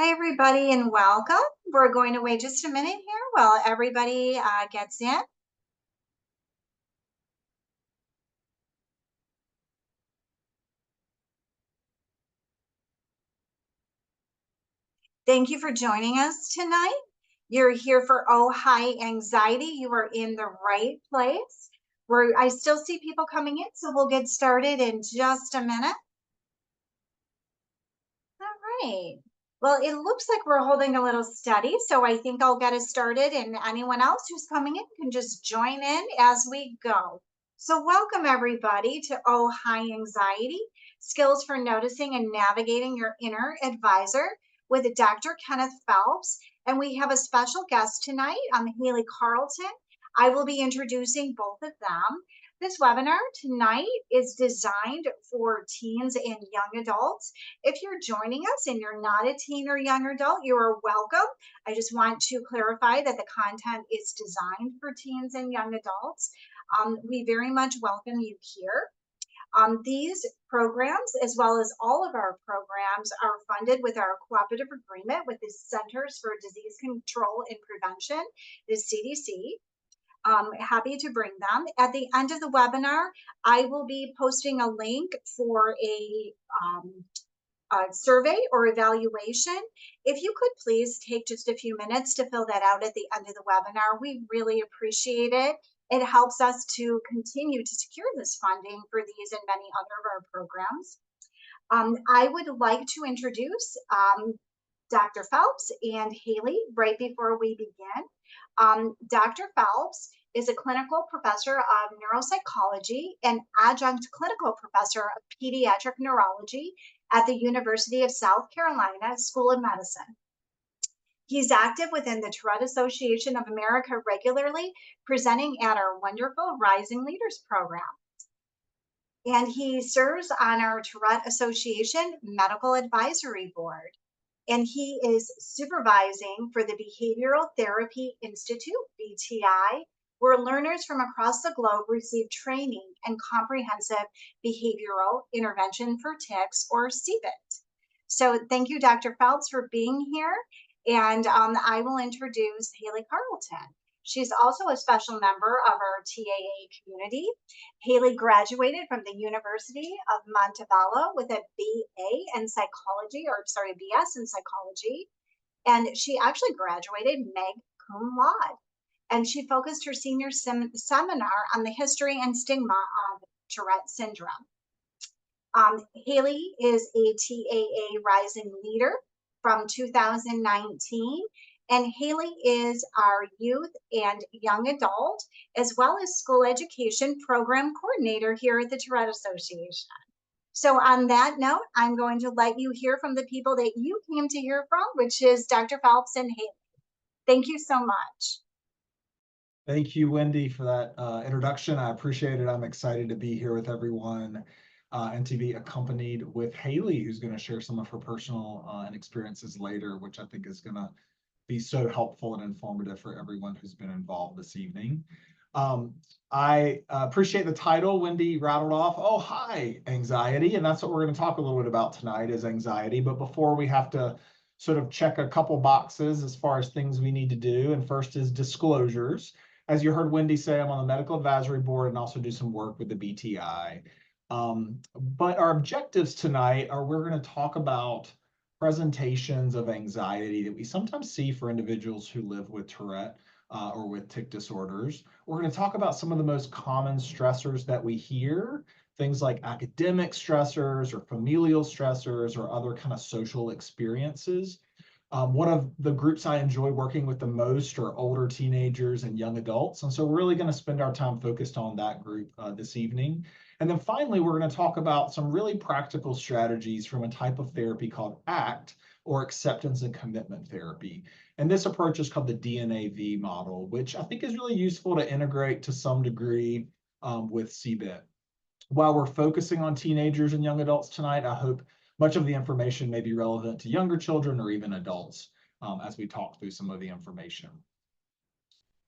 Hi, everybody, and welcome. We're going to wait just a minute here while everybody gets in. Thank you for joining us tonight. You're here for Oh Hi Anxiety. You are in the right place. I still see people coming in, so we'll get started in just a minute. All right. Well, it looks like we're holding a little steady, so I think I'll get us started, and anyone else who's coming in can just join in as we go. So welcome everybody to Oh Hi Anxiety, Skills for Noticing and Navigating Your Inner Advisor with Dr. Kenneth Phelps. And we have a special guest tonight. I'm Haley Carlton. I will be introducing both of them. This webinar tonight is designed for teens and young adults. If you're joining us and you're not a teen or young adult, you are welcome. I just want to clarify that the content is designed for teens and young adults. We very much welcome you here. These programs, as well as all of our programs, are funded with our cooperative agreement with the Centers for Disease Control and Prevention, the CDC. Happy to bring them. At the end of the webinar, I will be posting a link for a survey or evaluation. If you could please take just a few minutes to fill that out at the end of the webinar, we really appreciate it. It helps us to continue to secure this funding for these and many other of our programs. I would like to introduce Dr. Phelps and Haley right before we begin. Dr. Phelps is a clinical professor of neuropsychology and adjunct clinical professor of pediatric neurology at the University of South Carolina School of Medicine. He's active within the Tourette Association of America regularly, presenting at our wonderful Rising Leaders program. And he serves on our Tourette Association Medical Advisory Board. And he is supervising for the Behavioral Therapy Institute, BTI, where learners from across the globe receive training and comprehensive behavioral intervention for tics, or CBIT. So thank you, Dr. Phelps, for being here. And I will introduce Haley Carlton. She's also a special member of our TAA community. Haley graduated from the University of Montebello with a BA in psychology, or sorry, a BS in psychology. And she actually graduated mag cum laude. And she focused her senior seminar on the history and stigma of Tourette syndrome. Haley is a TAA Rising Leader from 2019. And Haley is our youth and young adult, as well as school education program coordinator here at the Tourette Association. So on that note, I'm going to let you hear from the people that you came to hear from, which is Dr. Phelps and Haley. Thank you so much. Thank you, Wendy, for that introduction. I appreciate it. I'm excited to be here with everyone and to be accompanied with Haley, who's going to share some of her personal and experiences later, which I think is going to be so helpful and informative for everyone who's been involved this evening. I appreciate the title Wendy rattled off. Oh, hi, anxiety. And that's what we're going to talk a little bit about tonight is anxiety. But before we have to sort of check a couple boxes as far as things we need to do. And first is disclosures. As you heard Wendy say, I'm on the medical advisory board and also do some work with the BTI. But our objectives tonight are we're going to talk about presentations of anxiety that we sometimes see for individuals who live with Tourette or with tic disorders. We're going to talk about some of the most common stressors that we hear, things like academic stressors or familial stressors or other kind of social experiences. One of the groups I enjoy working with the most are older teenagers and young adults. And so we're really going to spend our time focused on that group this evening. And then finally, we're going to talk about some really practical strategies from a type of therapy called ACT, or acceptance and commitment therapy. And this approach is called the DNAV model, which I think is really useful to integrate to some degree with CBIT. While we're focusing on teenagers and young adults tonight, I hope much of the information may be relevant to younger children or even adults as we talk through some of the information.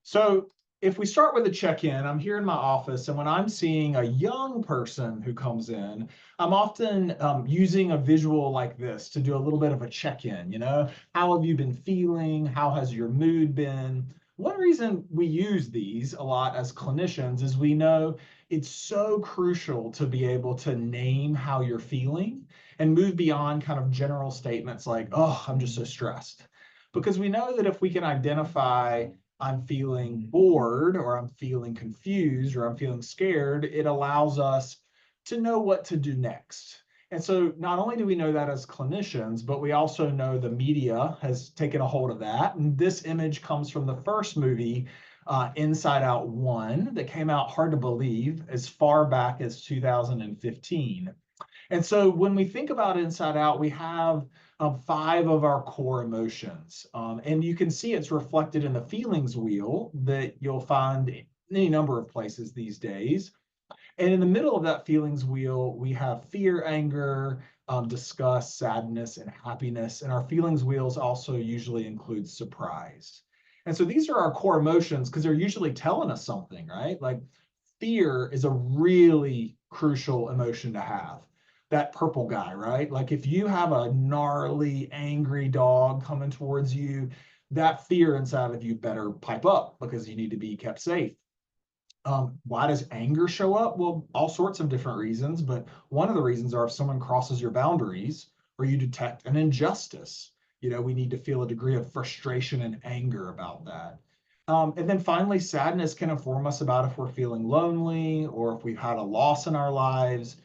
So if we start with a check-in, I'm here in my office, and when I'm seeing a young person who comes in, I'm often using a visual like this to do a little bit of a check-in. How have you been feeling? How has your mood been? One reason we use these a lot as clinicians is we know it's so crucial to be able to name how you're feeling and move beyond kind of general statements like, oh, I'm just so stressed. Because we know that if we can identify I'm feeling bored or I'm feeling confused or I'm feeling scared, it allows us to know what to do next. And so not only do we know that as clinicians, but we also know the media has taken a hold of that. And this image comes from the first movie, Inside Out 1, that came out, hard to believe, as far back as 2015. And so when we think about Inside Out, we have five of our core emotions. And you can see it's reflected in the feelings wheel that you'll find in any number of places these days. And in the middle of that feelings wheel, we have fear, anger, disgust, sadness, and happiness. And our feelings wheels also usually include surprise. And so these are our core emotions because they're usually telling us something, right? Like fear is a really crucial emotion to have. That purple guy, right? Like if you have a gnarly, angry dog coming towards you, that fear inside of you better pipe up because you need to be kept safe. Why does anger show up? Well, all sorts of different reasons, but one of the reasons are if someone crosses your boundaries or you detect an injustice, we need to feel a degree of frustration and anger about that. And then finally, sadness can inform us about if we're feeling lonely or if we've had a loss in our lives.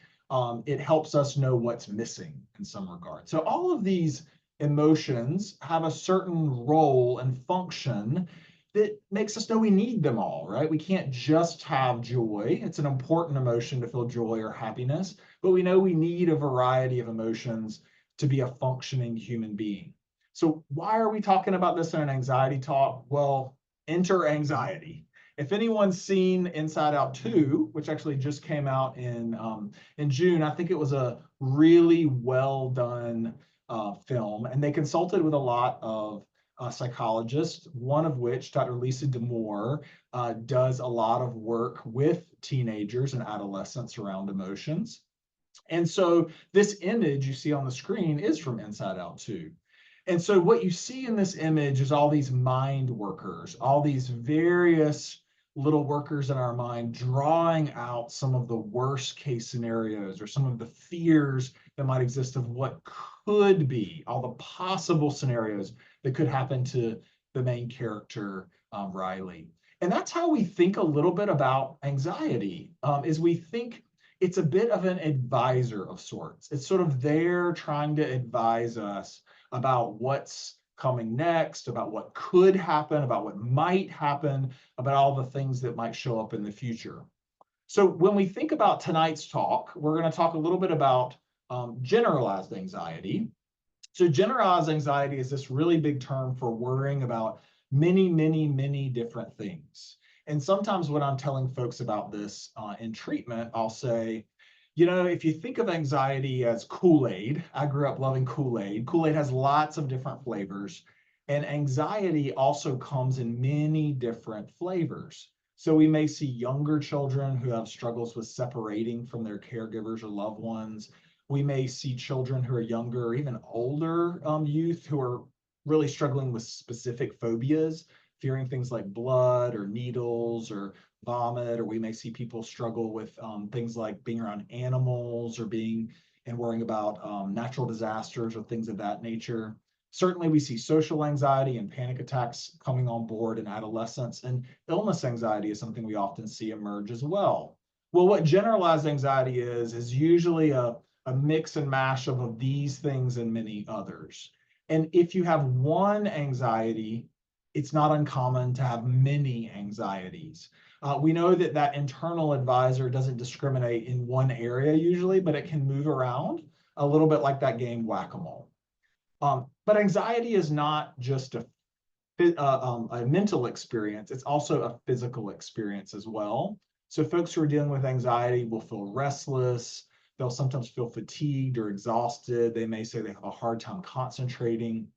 It helps us know what's missing in some regard. So all of these emotions have a certain role and function that makes us know we need them all, right? We can't just have joy. It's an important emotion to feel joy or happiness, but we know we need a variety of emotions to be a functioning human being. So, why are we talking about this in an anxiety talk? Well, enter anxiety. If anyone's seen Inside Out 2, which actually just came out in June, I think it was a really well done film, and they consulted with a lot of psychologists, one of which, Dr. Lisa D'Amour, does a lot of work with teenagers and adolescents around emotions. And so this image you see on the screen is from Inside Out 2. And so what you see in this image is all these mind workers, all these various little workers in our mind drawing out some of the worst case scenarios or some of the fears that might exist of what could be, all the possible scenarios that could happen to the main character, Riley. And that's how we think a little bit about anxiety, is we think it's a bit of an advisor of sorts. It's sort of there trying to advise us about what's coming next, about what could happen, about what might happen, about all the things that might show up in the future. So when we think about tonight's talk, we're going to talk a little bit about generalized anxiety. So generalized anxiety is this really big term for worrying about many, many, many different things. And sometimes when I'm telling folks about this in treatment, I'll say, if you think of anxiety as Kool-Aid, I grew up loving Kool-Aid. Kool-Aid has lots of different flavors, and anxiety also comes in many different flavors. So we may see younger children who have struggles with separating from their caregivers or loved ones. We may see children who are younger or even older youth who are really struggling with specific phobias, fearing things like blood or needles or vomit, or we may see people struggle with things like being around animals or being and worrying about natural disasters or things of that nature. Certainly, we see social anxiety and panic attacks coming on board in adolescence, and illness anxiety is something we often see emerge as well. Well, what generalized anxiety is usually a mix and mash of these things and many others. And if you have one anxiety, it's not uncommon to have many anxieties. We know that that internal advisor doesn't discriminate in one area usually, but it can move around a little bit like that game Whack-A-Mole. But anxiety is not just a mental experience, it's also a physical experience as well. So folks who are dealing with anxiety will feel restless. They'll sometimes feel fatigued or exhausted. They may say they have a hard time concentrating.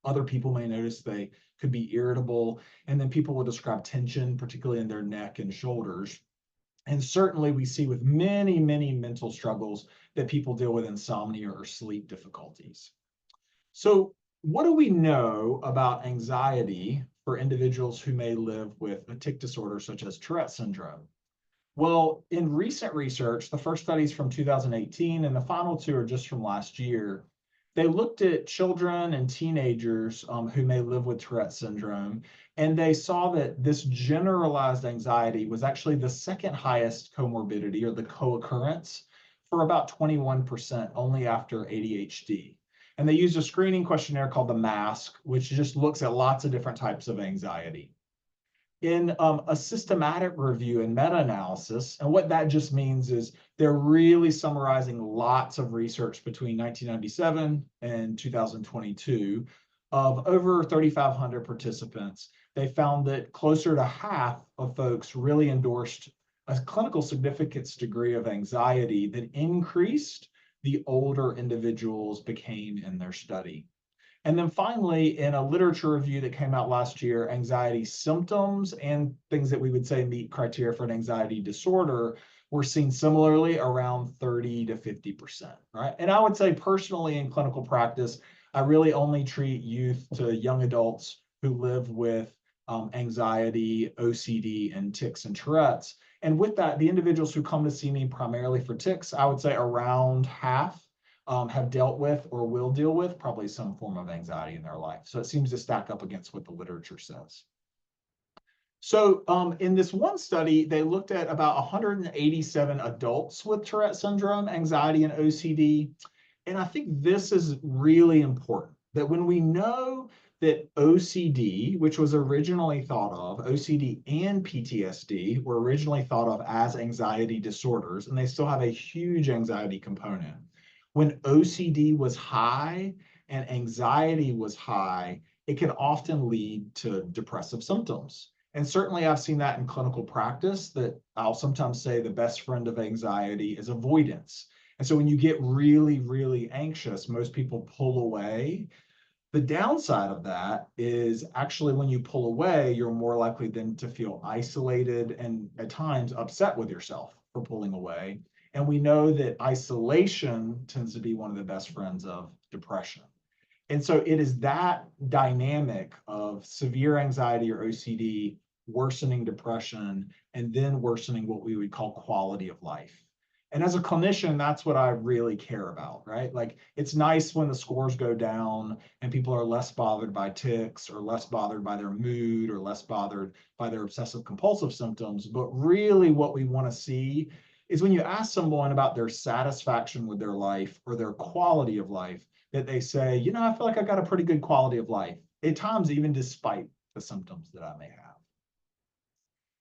Other people may notice they could be irritable, and then people will describe tension, particularly in their neck and shoulders. And certainly we see with many, many mental struggles that people deal with insomnia or sleep difficulties. So what do we know about anxiety for individuals who may live with a tic disorder such as Tourette syndrome? Well, in recent research, the first studies from 2018 and the final two are just from last year. They looked at children and teenagers who may live with Tourette syndrome, and they saw that this generalized anxiety was actually the second highest comorbidity or the co-occurrence for about 21%, only after ADHD. And they used a screening questionnaire called the MASK, which just looks at lots of different types of anxiety. In a systematic review and meta-analysis, and what that just means is they're really summarizing lots of research between 1997 and 2022 of over 3,500 participants. They found that closer to half of folks really endorsed a clinical significance degree of anxiety that increased the older individuals became in their study. And then finally, in a literature review that came out last year, anxiety symptoms and things that we would say meet criteria for an anxiety disorder were seen similarly around 30 to 50%, right? And I would say personally in clinical practice, I really only treat youth to young adults who live with anxiety, OCD, and tics and Tourette's. And with that, the individuals who come to see me primarily for tics, I would say around half have dealt with or will deal with probably some form of anxiety in their life. So it seems to stack up against what the literature says. So in this one study, they looked at about 187 adults with Tourette syndrome, anxiety, and OCD. And I think this is really important, that when we know that OCD, which was originally thought of, OCD and PTSD were originally thought of as anxiety disorders, and they still have a huge anxiety component. When OCD was high and anxiety was high, it can often lead to depressive symptoms. And certainly I've seen that in clinical practice, that I'll sometimes say the best friend of anxiety is avoidance. And so when you get really, really anxious, most people pull away. The downside of that is actually when you pull away, you're more likely then to feel isolated and at times upset with yourself for pulling away. And we know that isolation tends to be one of the best friends of depression. And so it is that dynamic of severe anxiety or OCD worsening depression and then worsening what we would call quality of life. And as a clinician, that's what I really care about, right? Like it's nice when the scores go down and people are less bothered by tics or less bothered by their mood or less bothered by their obsessive compulsive symptoms. But really what we want to see is when you ask someone about their satisfaction with their life or their quality of life, that they say, you know, I feel like I got a pretty good quality of life, at times even despite the symptoms that I may have.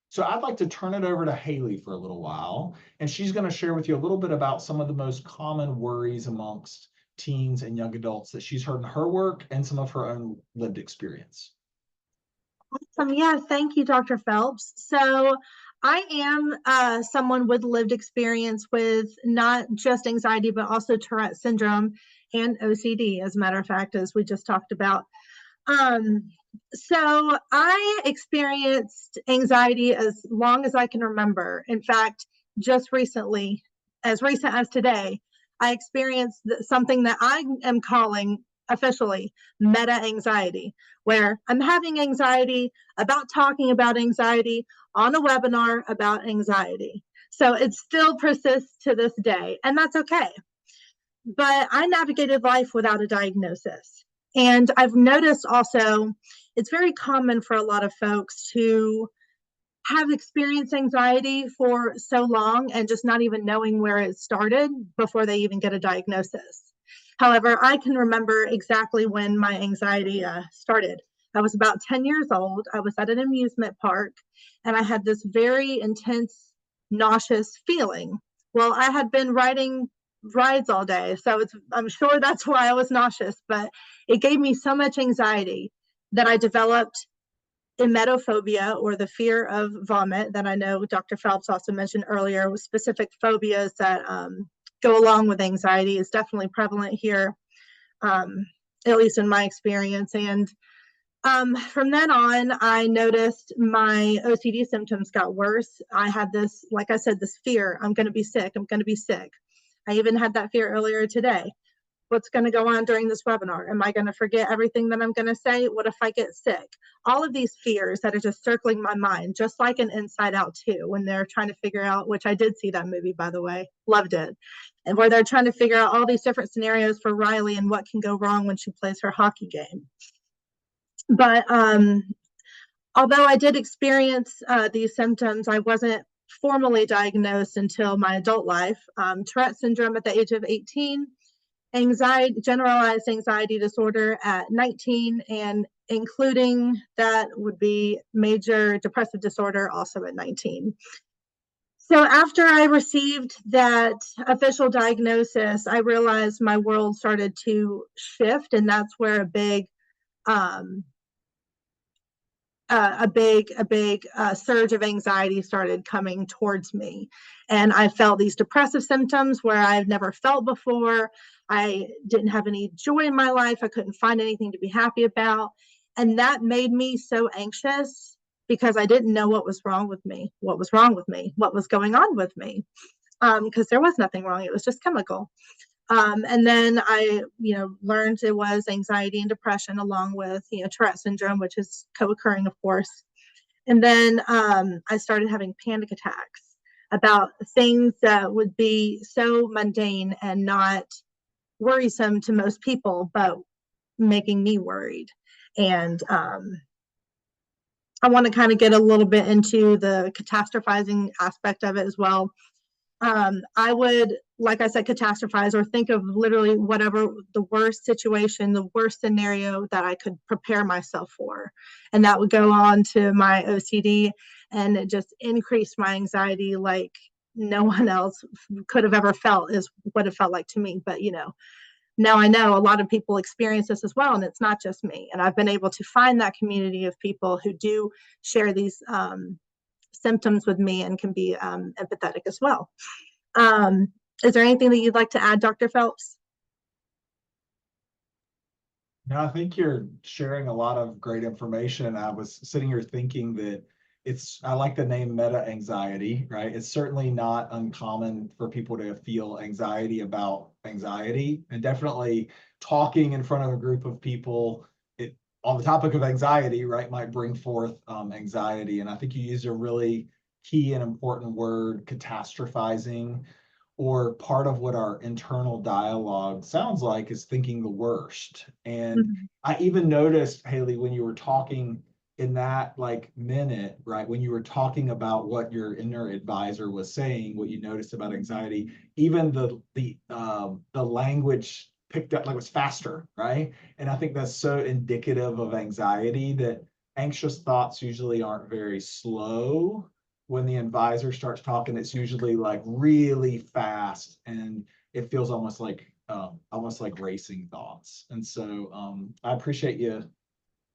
So I'd like to turn it over to Haley for a little while, and she's going to share with you a little bit about some of the most common worries amongst teens and young adults that she's heard in her work and some of her own lived experience. Awesome. Yeah, thank you, Dr. Phelps. So I am someone with lived experience with not just anxiety, but also Tourette syndrome and OCD, as a matter of fact, as we just talked about. So I experienced anxiety as long as I can remember. In fact, just recently, as recent as today, I experienced something that I am calling officially meta anxiety, where I'm having anxiety about talking about anxiety on a webinar about anxiety. So it still persists to this day, and that's okay. But I navigated life without a diagnosis. And I've noticed also it's very common for a lot of folks to have experienced anxiety for so long and just not even knowing where it started before they even get a diagnosis. However, I can remember exactly when my anxiety started. I was about 10 years old. I was at an amusement park and I had this very intense, nauseous feeling. Well, I had been riding rides all day, so I'm sure that's why I was nauseous, but it gave me so much anxiety that I developed emetophobia, or the fear of vomit, that I know Dr. Phelps also mentioned earlier, with specific phobias that go along with anxiety is definitely prevalent here, at least in my experience. And From then on, I noticed my OCD symptoms got worse. I had this, like I said, this fear, I'm going to be sick. I'm going to be sick. I even had that fear earlier today. What's going to go on during this webinar? Am I going to forget everything that I'm going to say? What if I get sick? All of these fears that are just circling my mind, just like an Inside Out 2, when they're trying to figure out, which I did see that movie, by the way, loved it, and where they're trying to figure out all these different scenarios for Riley and what can go wrong when she plays her hockey game. But although I did experience these symptoms, I wasn't formally diagnosed until my adult life. Tourette syndrome at the age of 18, anxiety, generalized anxiety disorder at 19, and including that would be major depressive disorder also at 19. So after I received that official diagnosis, I realized my world started to shift, and that's where a big surge of anxiety started coming towards me. And I felt these depressive symptoms where I've never felt before. I didn't have any joy in my life. I couldn't find anything to be happy about. And that made me so anxious because I didn't know what was wrong with me, what was going on with me. Because there was nothing wrong. It was just chemical. And then I, learned it was anxiety and depression along with, Tourette syndrome, which is co-occurring, of course. And then I started having panic attacks about things that would be so mundane and not worrisome to most people, but making me worried. And I want to kind of get a little bit into the catastrophizing aspect of it as well. I would, like I said, catastrophize or think of literally whatever the worst situation, the worst scenario that I could prepare myself for. And that would go on to my OCD, and it just increased my anxiety like no one else could have ever felt, is what it felt like to me. But, now I know a lot of people experience this as well, and it's not just me. And I've been able to find that community of people who do share these symptoms with me and can be empathetic as well. Is there anything that you'd like to add, Dr. Phelps? No, I think you're sharing a lot of great information. I was sitting here thinking that I like the name meta anxiety, right? It's certainly not uncommon for people to feel anxiety about anxiety, and definitely talking in front of a group of people on the topic of anxiety, right, might bring forth anxiety. And I think you used a really key and important word, catastrophizing, or part of what our internal dialogue sounds like is thinking the worst. And I even noticed, Haley, when you were talking in that minute, right, when you were talking about what your inner advisor was saying, what you noticed about anxiety, even the language picked up, was faster, right? And I think that's so indicative of anxiety, that anxious thoughts usually aren't very slow. When the advisor starts talking, it's usually really fast, and it feels almost like racing thoughts. And so I appreciate you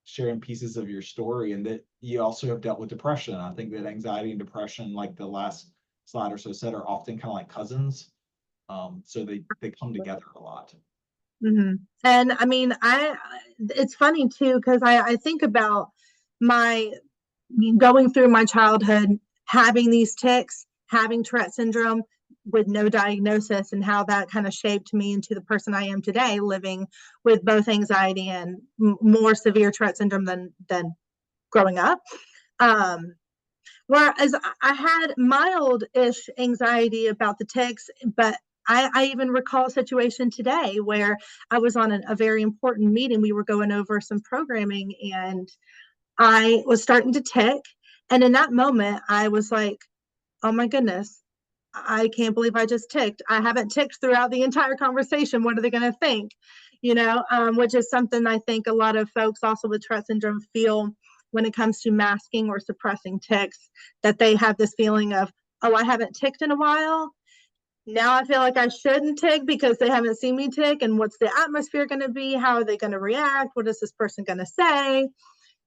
sharing pieces of your story, and that you also have dealt with depression. I think that anxiety and depression, like the last slide or so said, are often kind of like cousins. So they come together a lot. Mm-hmm. And I mean, it's funny too, because I think about going through my childhood, having these tics, having Tourette syndrome with no diagnosis, and how that kind of shaped me into the person I am today, living with both anxiety and more severe Tourette syndrome than growing up. Whereas I had mild-ish anxiety about the tics, but I even recall a situation today where I was on a very important meeting. We were going over some programming, and I was starting to tic. And in that moment, I was like, oh my goodness, I can't believe I just ticked. I haven't ticked throughout the entire conversation. What are they going to think? Which is something I think a lot of folks also with Tourette syndrome feel when it comes to masking or suppressing tics, that they have this feeling of, oh, I haven't ticked in a while. Now I feel like I shouldn't tick because they haven't seen me tick. And what's the atmosphere going to be? How are they going to react? What is this person going to say?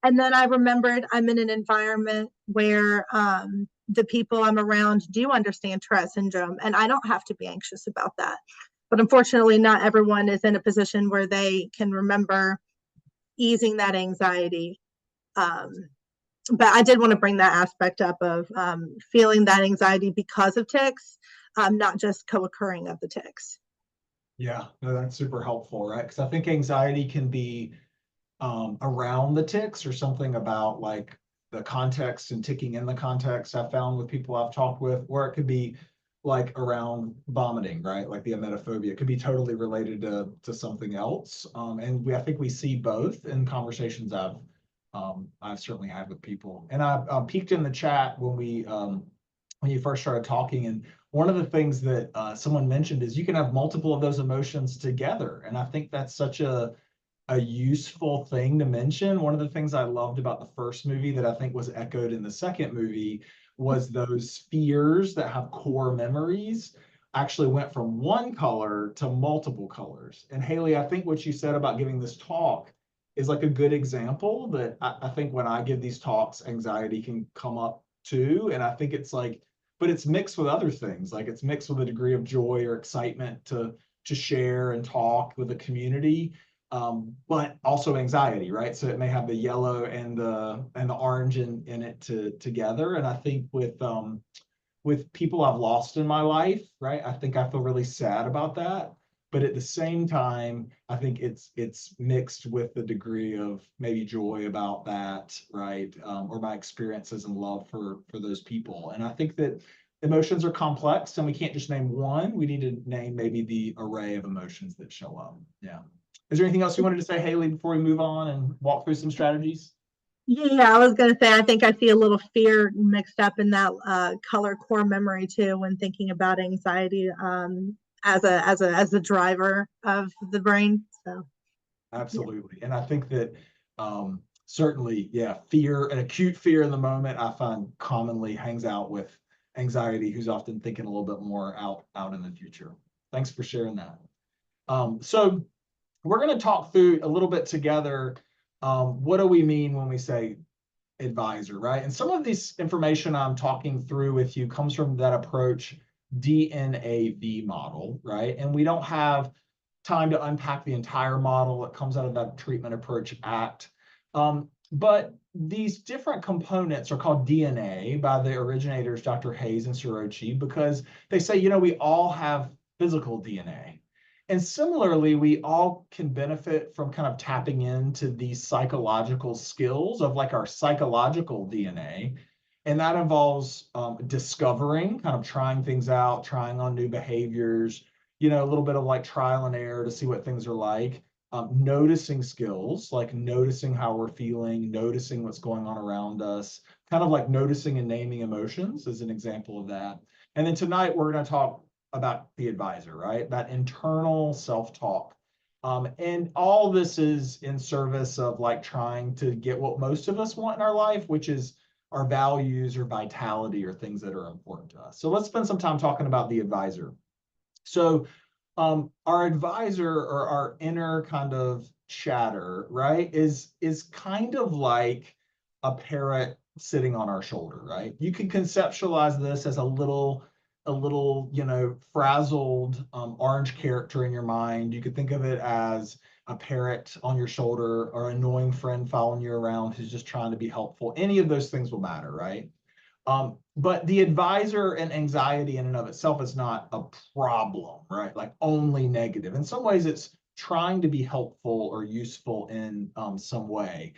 And then I remembered I'm in an environment where the people I'm around do understand Tourette syndrome, and I don't have to be anxious about that. But unfortunately, not everyone is in a position where they can remember, easing that anxiety. But I did want to bring that aspect up of feeling that anxiety because of tics, not just co-occurring of the tics. Yeah, no, that's super helpful, right? Because I think anxiety can be around the tics or something about like the context and ticking in the context I've found with people I've talked with, or it could be like around vomiting, right? Like the emetophobia. It could be totally related to something else. And I think we see both in conversations I've certainly had with people. And I peeked in the chat when you first started talking, and one of the things that someone mentioned is you can have multiple of those emotions together. And I think that's such a useful thing to mention. One of the things I loved about the first movie that I think was echoed in the second movie was those fears that have core memories actually went from one color to multiple colors. And Haley, I think what you said about giving this talk is like a good example that I think when I give these talks, anxiety can come up too. And I think it's like, but it's mixed with other things. Like it's mixed with a degree of joy or excitement to share and talk with the community, but also anxiety, right? So it may have the yellow and the orange in it together. And I think with people I've lost in my life, right? I think I feel really sad about that. But at the same time, I think it's mixed with the degree of maybe joy about that, right? Or my experiences and love for those people. And I think that emotions are complex and we can't just name one. We need to name maybe the array of emotions that show up. Yeah. Is there anything else you wanted to say, Haley, before we move on and walk through some strategies? Yeah, I was going to say, I think I see a little fear mixed up in that color core memory too, when thinking about anxiety as a driver of the brain. So Absolutely. And I think that certainly, yeah, fear, an acute fear in the moment, I find commonly hangs out with anxiety, who's often thinking a little bit more out in the future. Thanks for sharing that. So we're going to talk through a little bit together. What do we mean when we say advisor, right? And some of this information I'm talking through with you comes from that approach DNAV model, right? And we don't have time to unpack the entire model. It comes out of that Treatment Approach Act. But these different components are called DNA by the originators, Dr. Hayes and Sirochi, because they say, we all have physical DNA. And similarly, we all can benefit from kind of tapping into these psychological skills of like our psychological DNA. And that involves discovering, kind of trying things out, trying on new behaviors, a little bit of like trial and error to see what things are like. Noticing skills, like noticing how we're feeling, noticing what's going on around us, kind of like noticing and naming emotions is an example of that. And then tonight we're going to talk about the advisor, right? That internal self-talk. And all this is in service of like trying to get what most of us want in our life, which is our values or vitality or things that are important to us. So let's spend some time talking about the advisor. So our advisor or our inner kind of chatter, right, is kind of like a parrot sitting on our shoulder, right? You can conceptualize this as a little, frazzled orange character in your mind. You could think of it as a parrot on your shoulder or an annoying friend following you around who's just trying to be helpful. Any of those things will matter, right? But the advisor and anxiety in and of itself is not a problem, right? Like only negative. In some ways, it's trying to be helpful or useful in some way.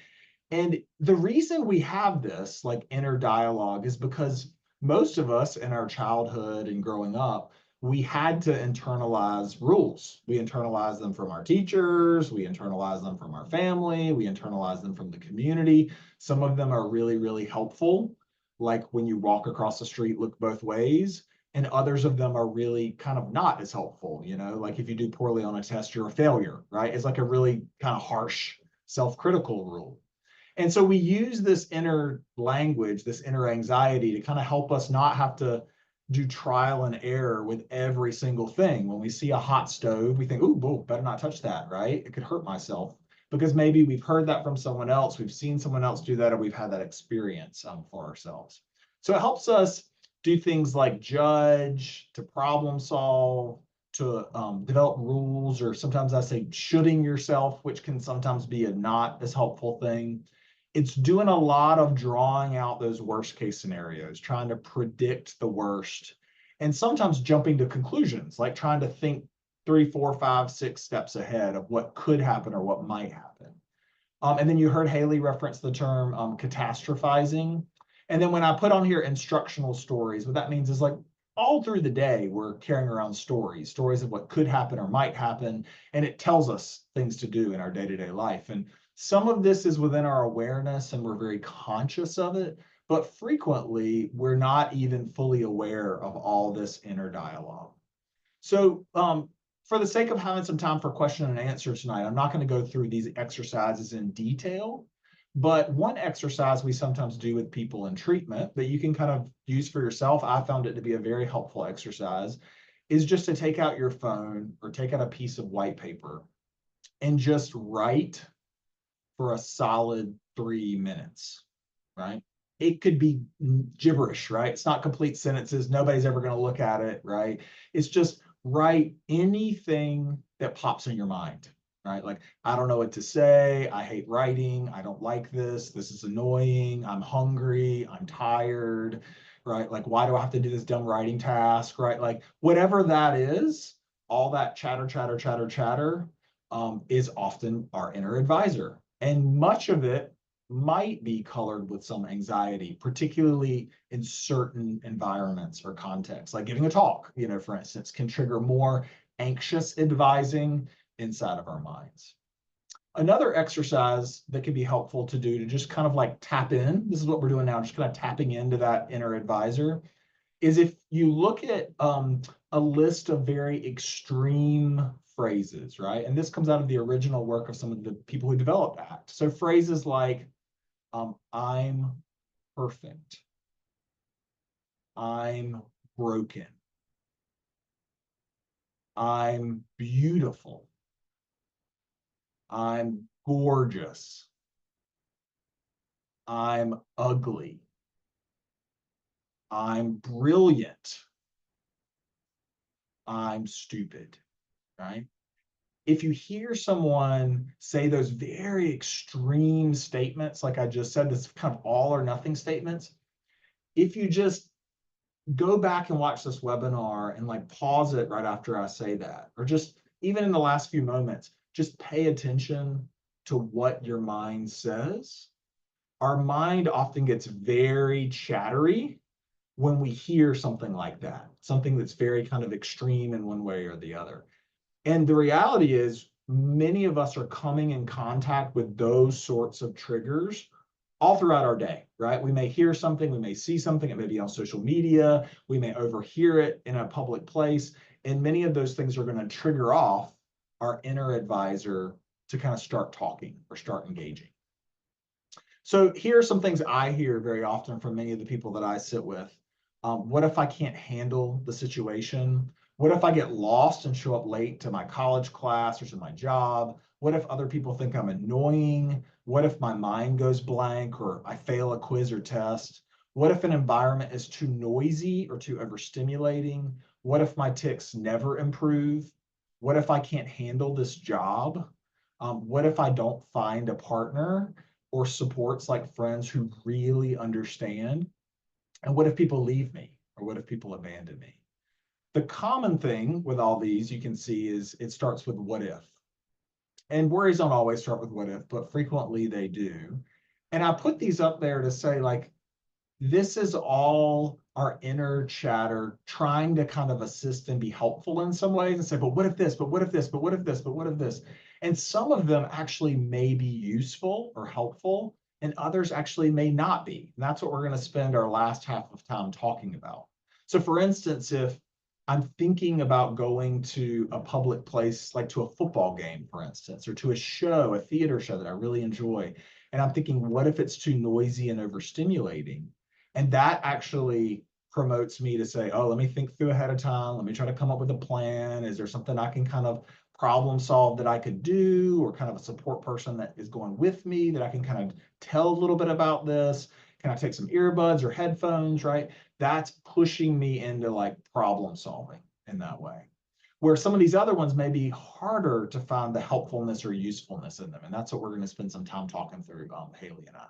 And the reason we have this like inner dialogue is because most of us in our childhood and growing up, we had to internalize rules. We internalize them from our teachers, we internalize them from our family, we internalize them from the community. Some of them are really, really helpful, like when you walk across the street, look both ways. And others of them are really kind of not as helpful, like if you do poorly on a test, you're a failure, right? It's like a really kind of harsh, self-critical rule. And so we use this inner language, this inner anxiety to kind of help us not have to do trial and error with every single thing. When we see a hot stove, we think, ooh, better not touch that, right? It could hurt myself, because maybe we've heard that from someone else, we've seen someone else do that, or we've had that experience for ourselves. So it helps us do things like judge, to problem solve, to develop rules, or sometimes I say shoulding yourself, which can sometimes be a not as helpful thing. It's doing a lot of drawing out those worst case scenarios, trying to predict the worst, and sometimes jumping to conclusions, like trying to think 3, 4, 5, 6 steps ahead of what could happen or what might happen. And then you heard Haley reference the term catastrophizing. And then when I put on here instructional stories, what that means is like all through the day, we're carrying around stories of what could happen or might happen. And it tells us things to do in our day-to-day life. And some of this is within our awareness and we're very conscious of it, but frequently we're not even fully aware of all this inner dialogue. So for the sake of having some time for question and answer tonight, I'm not going to go through these exercises in detail, but one exercise we sometimes do with people in treatment that you can kind of use for yourself, I found it to be a very helpful exercise, is just to take out your phone or take out a piece of white paper and just write for a solid 3 minutes, right? It could be gibberish, right? It's not complete sentences. Nobody's ever going to look at it, right? It's just write anything that pops in your mind, right? Like, I don't know what to say. I hate writing. I don't like this. This is annoying. I'm hungry. I'm tired, right? Like, why do I have to do this dumb writing task, right? Like, whatever that is, all that chatter is often our inner advisor. And much of it might be colored with some anxiety, particularly in certain environments or contexts, like giving a talk, for instance, can trigger more anxious advising inside of our minds. Another exercise that can be helpful to do to just kind of like tap in, this is what we're doing now, just kind of tapping into that inner advisor, is if you look at a list of very extreme phrases, right? And this comes out of the original work of some of the people who developed ACT. So phrases like, I'm perfect. I'm broken. I'm beautiful. I'm gorgeous. I'm ugly. I'm brilliant. I'm stupid, right? If you hear someone say those very extreme statements, like I just said, this kind of all or nothing statements, if you just go back and watch this webinar and like pause it right after I say that, or just even in the last few moments, just pay attention to what your mind says. Our mind often gets very chattery when we hear something like that, something that's very kind of extreme in one way or the other. And the reality is, many of us are coming in contact with those sorts of triggers all throughout our day, right? We may hear something, we may see something, it may be on social media, we may overhear it in a public place, and many of those things are going to trigger off our inner advisor to kind of start talking or start engaging. So here are some things I hear very often from many of the people that I sit with. What if I can't handle the situation? What if I get lost and show up late to my college class or to my job? What if other people think I'm annoying? What if my mind goes blank or I fail a quiz or test? What if an environment is too noisy or too overstimulating? What if my tics never improve? What if I can't handle this job? What if I don't find a partner or supports like friends who really understand? And what if people leave me? Or what if people abandon me? The common thing with all these you can see is it starts with what if. And worries don't always start with what if, but frequently they do. And I put these up there to say, like, this is all our inner chatter trying to kind of assist and be helpful in some ways and say, but what if this, but what if this, but what if this, but what if this? And some of them actually may be useful or helpful, and others actually may not be. And that's what we're going to spend our last half of time talking about. So for instance, if I'm thinking about going to a public place, like to a football game, for instance, or to a show, a theater show that I really enjoy, and I'm thinking, what if it's too noisy and overstimulating? And that actually promotes me to say, oh, let me think through ahead of time. Let me try to come up with a plan. Is there something I can kind of problem solve that I could do, or kind of a support person that is going with me that I can kind of tell a little bit about this? Can I take some earbuds or headphones, right? That's pushing me into like problem solving in that way. where some of these other ones may be harder to find the helpfulness or usefulness in them. And that's what we're going to spend some time talking through, Haley and I.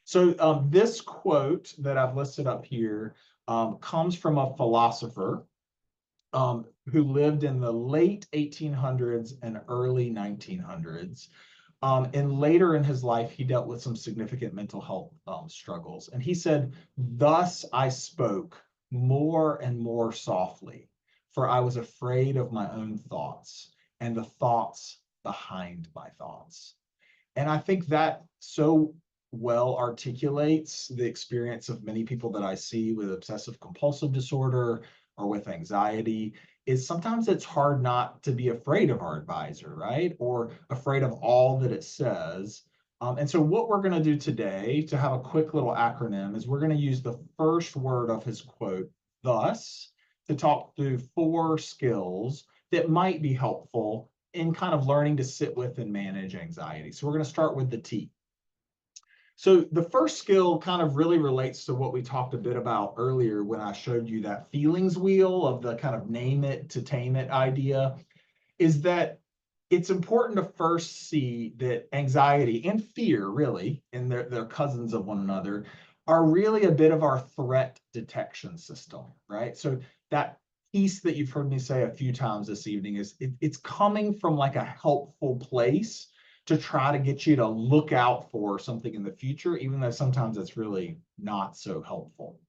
So this quote that I've listed up here comes from a philosopher who lived in the late 1800s and early 1900s. And later in his life, he dealt with some significant mental health struggles. And he said, "Thus I spoke more and more softly, for I was afraid of my own thoughts and the thoughts behind my thoughts." And I think that so well articulates the experience of many people that I see with obsessive compulsive disorder or with anxiety. Is sometimes it's hard not to be afraid of our advisor, right? Or afraid of all that it says. And so what we're going to do today, to have a quick little acronym, is we're going to use the first word of his quote, "thus," to talk through 4 skills that might be helpful in kind of learning to sit with and manage anxiety. So we're going to start with the T. So the first skill kind of really relates to what we talked a bit about earlier when I showed you that feelings wheel of the kind of name it to tame it idea, is that it's important to first see that anxiety and fear, really, and they're cousins of one another, are really a bit of our threat detection system, right? So that piece that you've heard me say a few times this evening is it's coming from like a helpful place to try to get you to look out for something in the future, even though sometimes it's really not so helpful.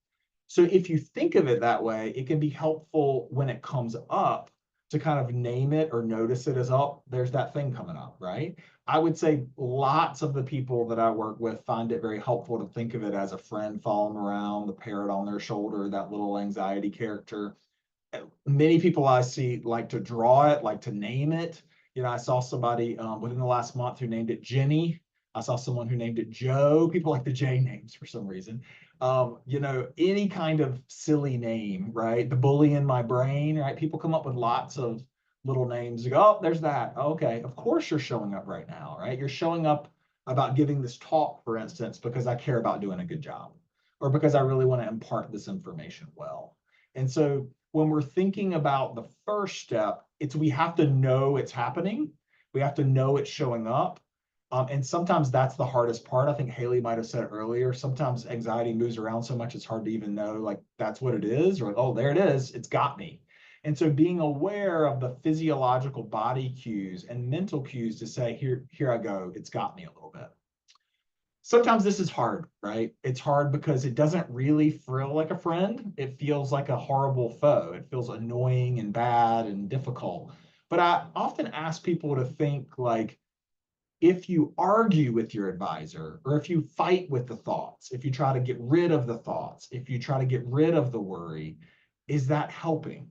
So if you think of it that way, it can be helpful when it comes up to kind of name it or notice it as, oh, there's that thing coming up, right? I would say lots of the people that I work with find it very helpful to think of it as a friend following around, the parrot on their shoulder, that little anxiety character. Many people I see like to draw it, like to name it. You know, I saw somebody within the last month who named it Jenny. I saw someone who named it Joe. People like the J names for some reason. You know, any kind of silly name, right? The bully in my brain, right? People come up with lots of little names. You go, oh, there's that. Okay, of course you're showing up right now, right? You're showing up about giving this talk, for instance, because I care about doing a good job, or because I really want to impart this information well. And so when we're thinking about the first step, it's we have to know it's happening. We have to know it's showing up. And sometimes that's the hardest part. I think Haley might have said earlier, sometimes anxiety moves around so much it's hard to even know like that's what it is, or oh, there it is, it's got me. And so being aware of the physiological body cues and mental cues to say, here I go, it's got me a little bit. Sometimes this is hard, right? It's hard because it doesn't really feel like a friend. It feels like a horrible foe. It feels annoying and bad and difficult. But I often ask people to think like, if you argue with your advisor, or if you fight with the thoughts, if you try to get rid of the thoughts, if you try to get rid of the worry, is that helping?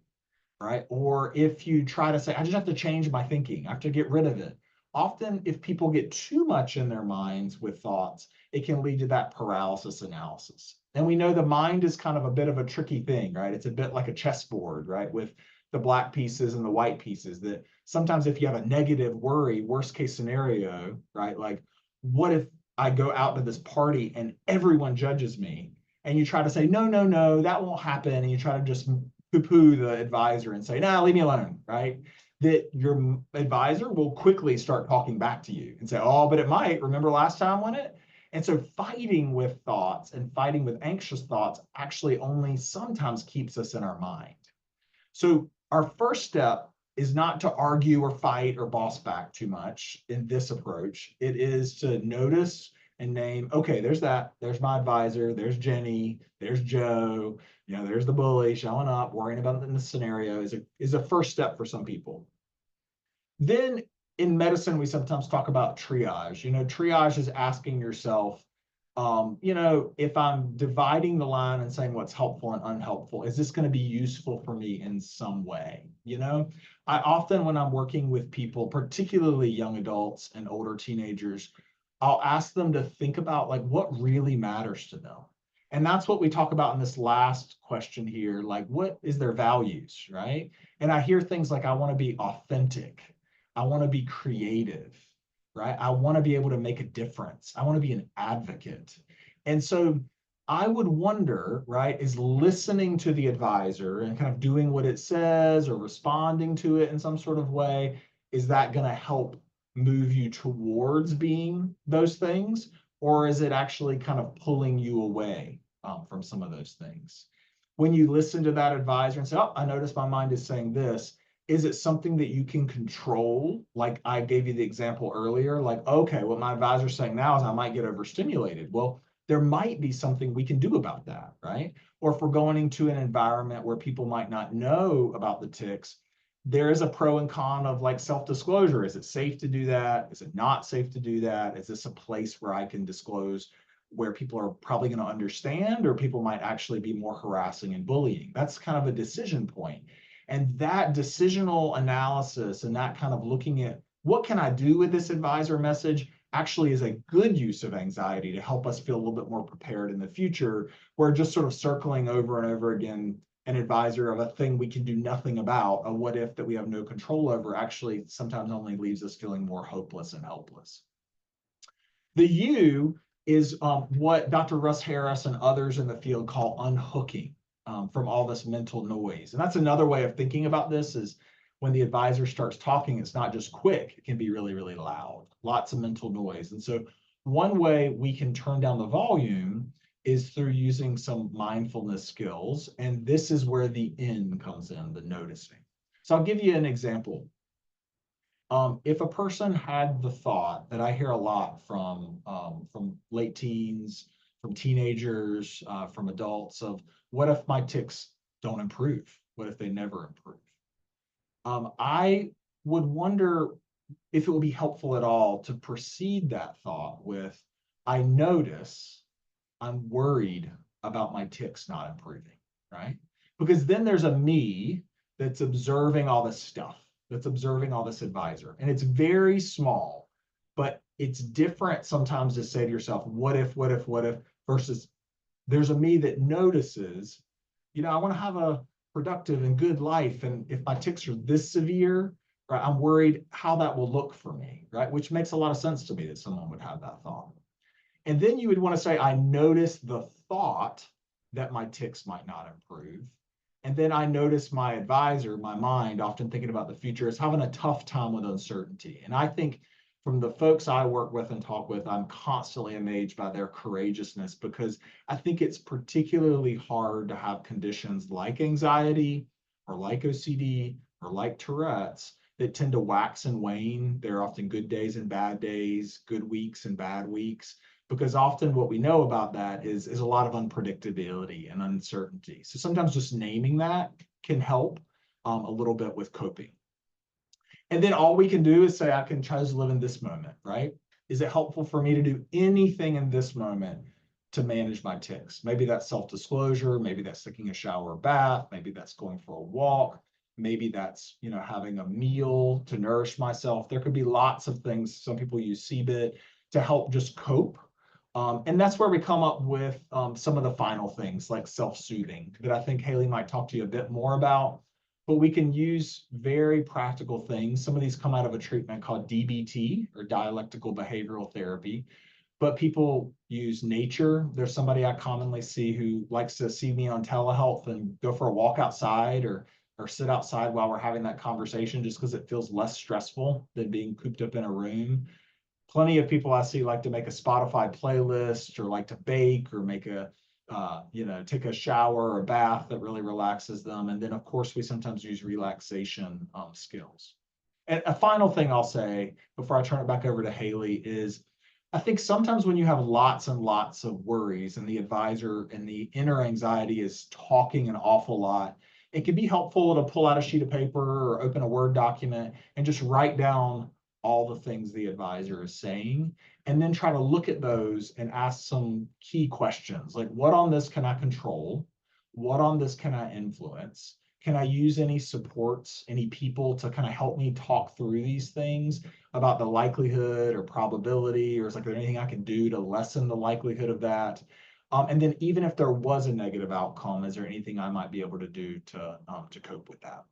Right? Or if you try to say, I just have to change my thinking, I have to get rid of it. Often, if people get too much in their minds with thoughts, it can lead to that paralysis analysis. And we know the mind is kind of a bit of a tricky thing, right? It's a bit like a chessboard, right? With the black pieces and the white pieces, that sometimes if you have a negative worry, worst case scenario, right? Like, what if I go out to this party and everyone judges me? And you try to say, no, no, no, that won't happen. And you try to just poo-poo the advisor and say, nah, leave me alone, right? That your advisor will quickly start talking back to you and say, oh, but it might. Remember last time when it? And so fighting with thoughts and fighting with anxious thoughts actually only sometimes keeps us in our mind. So our first step is not to argue or fight or boss back too much in this approach. It is to notice and name, okay, there's that, there's my advisor, there's Jenny, there's Joe, you know, there's the bully showing up, worrying about it in the scenario is a first step for some people. Then in medicine, we sometimes talk about triage. You know, triage is asking yourself, you know, if I'm dividing the line and saying what's helpful and unhelpful, is this going to be useful for me in some way? You know, I often, when I'm working with people, particularly young adults and older teenagers, I'll ask them to think about like what really matters to them. And that's what we talk about in this last question here, like what is their values, right? And I hear things like, I want to be authentic. I want to be creative, right? I want to be able to make a difference. I want to be an advocate. And so I would wonder, right, is listening to the advisor and kind of doing what it says or responding to it in some sort of way, is that going to help move you towards being those things? Or is it actually kind of pulling you away from some of those things? When you listen to that advisor and say, oh, I notice my mind is saying this, is it something that you can control? Like I gave you the example earlier, like, okay, what my advisor's saying now is I might get overstimulated. Well, there might be something we can do about that, right? Or if we're going into an environment where people might not know about the tics, there is a pro and con of like self-disclosure. Is it safe to do that? Is it not safe to do that? Is this a place where I can disclose where people are probably going to understand, or people might actually be more harassing and bullying? That's kind of a decision point. And that decisional analysis and that kind of looking at what can I do with this advisor message actually is a good use of anxiety to help us feel a little bit more prepared in the future. We're just sort of circling over and over again an advisor of a thing we can do nothing about, a what if that we have no control over, actually sometimes only leaves us feeling more hopeless and helpless. The U is what Dr. Russ Harris and others in the field call unhooking from all this mental noise. And that's another way of thinking about this, is when the advisor starts talking, it's not just quick, it can be really, really loud, lots of mental noise. And so one way we can turn down the volume is through using some mindfulness skills. And this is where the N comes in, the noticing. So I'll give you an example. If a person had the thought that I hear a lot from late teens, from teenagers, from adults, of what if my tics don't improve? What if they never improve? I would wonder if it would be helpful at all to precede that thought with, I notice I'm worried about my tics not improving, right? Because then there's a me that's observing all this stuff, that's observing all this advisor. And it's very small, but it's different sometimes to say to yourself, what if, versus there's a me that notices, I want to have a productive and good life. And if my tics are this severe, right, I'm worried how that will look for me, right? Which makes a lot of sense to me that someone would have that thought. And then you would want to say, I notice the thought that my tics might not improve. And then I notice my advisor, my mind, often thinking about the future, is having a tough time with uncertainty. And I think from the folks I work with and talk with, I'm constantly amazed by their courageousness, because I think it's particularly hard to have conditions like anxiety or like OCD or like Tourette's that tend to wax and wane. There are often good days and bad days, good weeks and bad weeks, because often what we know about that is a lot of unpredictability and uncertainty. So sometimes just naming that can help a little bit with coping. And then all we can do is say, I can try to live in this moment, right? Is it helpful for me to do anything in this moment to manage my tics? Maybe that's self-disclosure, maybe that's taking a shower or bath, maybe that's going for a walk, maybe that's, having a meal to nourish myself. There could be lots of things. Some people use CBIT to help just cope. And that's where we come up with some of the final things like self-soothing that I think Haley might talk to you a bit more about. But we can use very practical things. Some of these come out of a treatment called DBT, or dialectical behavioral therapy. But people use nature. There's somebody I commonly see who likes to see me on telehealth and go for a walk outside or sit outside while we're having that conversation, just because it feels less stressful than being cooped up in a room. Plenty of people I see like to make a Spotify playlist, or like to bake, or make a take a shower or a bath that really relaxes them. And then of course we sometimes use relaxation skills. And a final thing I'll say before I turn it back over to Haley is, I think sometimes when you have lots and lots of worries and the advisor and the inner anxiety is talking an awful lot, it can be helpful to pull out a sheet of paper or open a Word document and just write down all the things the advisor is saying, and then try to look at those and ask some key questions, like what on this can I control? What on this can I influence? Can I use any supports, any people to kind of help me talk through these things about the likelihood or probability, or is there anything I can do to lessen the likelihood of that? And then even if there was a negative outcome, is there anything I might be able to do to cope with that?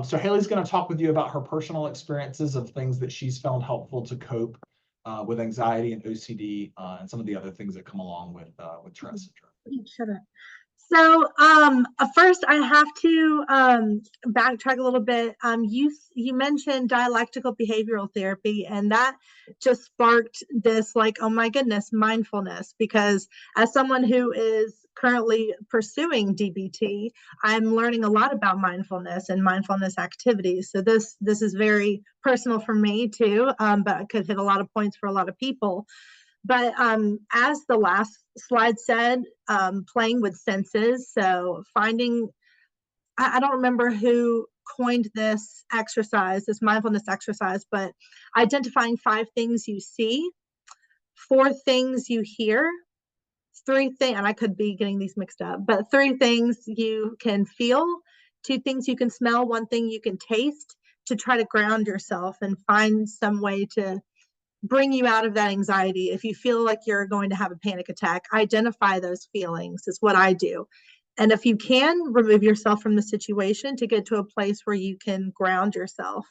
So Haley's going to talk with you about her personal experiences of things that she's found helpful to cope with anxiety and OCD and some of the other things that come along with Tourette syndrome. Shut up. So, first I have to backtrack a little bit. You mentioned dialectical behavioral therapy, and that just sparked this, like, oh my goodness, mindfulness. Because as someone who is currently pursuing DBT, I'm learning a lot about mindfulness and mindfulness activities. So this is very personal for me too, but it could hit a lot of points for a lot of people. But as the last slide said, playing with senses. So finding, I don't remember who coined this exercise, this mindfulness exercise, but identifying 5 things you see, 4 things you hear, 3 things, and I could be getting these mixed up, but 3 things you can feel, 2 things you can smell, 1 thing you can taste, to try to ground yourself and find some way to bring you out of that anxiety. If you feel like you're going to have a panic attack, identify those feelings is what I do. And if you can, remove yourself from the situation to get to a place where you can ground yourself.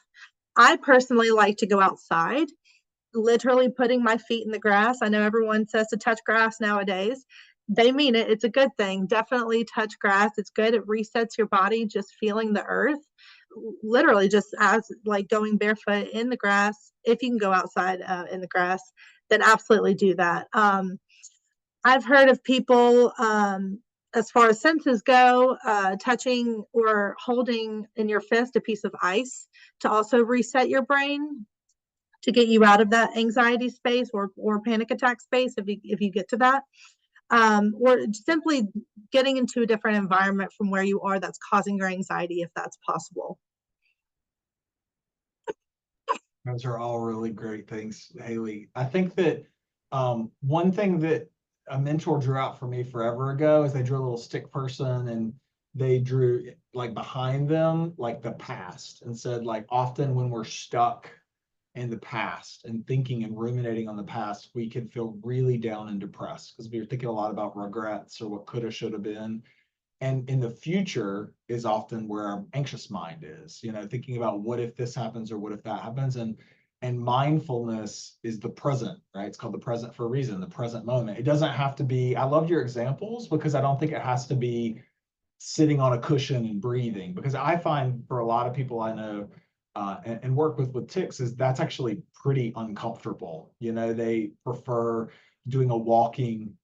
I personally like to go outside, literally putting my feet in the grass. I know everyone says to touch grass nowadays. They mean it. It's a good thing. Definitely touch grass. It's good. It resets your body, just feeling the earth. Literally just as like going barefoot in the grass. If you can go outside in the grass, then absolutely do that. I've heard of people, as far as senses go, touching or holding in your fist a piece of ice to also reset your brain, to get you out of that anxiety space or panic attack space if you get to that. Or simply getting into a different environment from where you are that's causing your anxiety, if that's possible. Those are all really great things, Haley. I think that one thing that a mentor drew out for me forever ago is they drew a little stick person, and they drew like behind them like the past, and said like often when we're stuck in the past and thinking and ruminating on the past, we can feel really down and depressed because we're thinking a lot about regrets or what could have, should have been. And in the future is often where our anxious mind is, thinking about what if this happens or what if that happens. And mindfulness is the present, right? It's called the present for a reason, the present moment. It doesn't have to be, I love your examples because I don't think it has to be sitting on a cushion and breathing, because I find for a lot of people I know and work with tics is that's actually pretty uncomfortable. They prefer doing a walking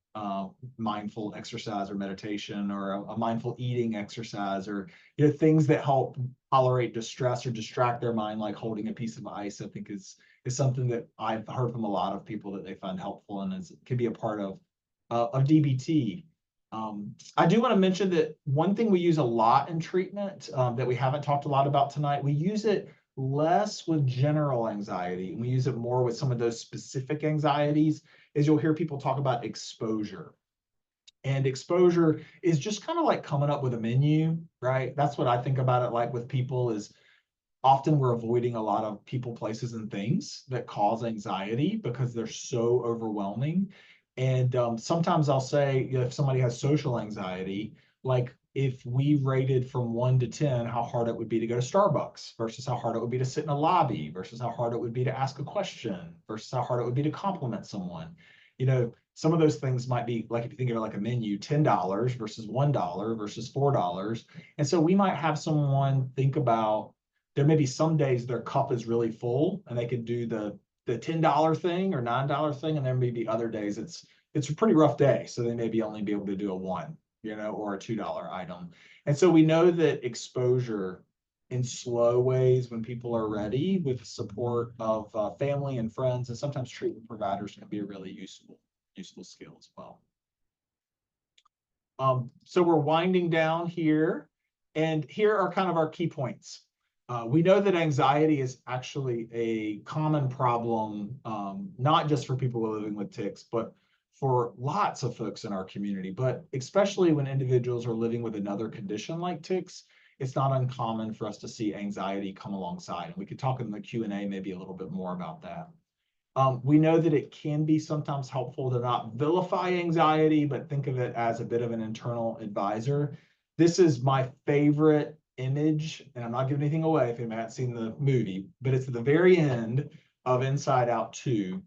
mindful exercise or meditation, or a mindful eating exercise, or things that help tolerate distress or distract their mind, like holding a piece of ice. I think is something that I've heard from a lot of people that they find helpful and can be a part of DBT. I do want to mention that one thing we use a lot in treatment that we haven't talked a lot about tonight, we use it less with general anxiety, and we use it more with some of those specific anxieties, is you'll hear people talk about exposure. And exposure is just kind of like coming up with a menu, right? That's what I think about it like with people is often we're avoiding a lot of people, places, and things that cause anxiety because they're so overwhelming. And sometimes I'll say, if somebody has social anxiety, like if we rated from 1 to 10 how hard it would be to go to Starbucks versus how hard it would be to sit in a lobby versus how hard it would be to ask a question versus how hard it would be to compliment someone. Some of those things might be like, if you think of it like a menu, $10 versus $1 versus $4. And so we might have someone think about, there may be some days their cup is really full and they could do the $10 thing or $9 thing, and there may be other days it's a pretty rough day, so they maybe only be able to do a $1, or a $2 item. And so we know that exposure in slow ways, when people are ready, with support of family and friends, and sometimes treatment providers, can be a really useful skill as well. So we're winding down here, and here are kind of our key points. We know that anxiety is actually a common problem, not just for people living with tics, but for lots of folks in our community, but especially when individuals are living with another condition like tics, it's not uncommon for us to see anxiety come alongside. And we could talk in the Q&A maybe a little bit more about that. We know that it can be sometimes helpful to not vilify anxiety, but think of it as a bit of an internal advisor. This is my favorite image, and I'm not giving anything away if you haven't seen the movie, but it's at the very end of Inside Out 2,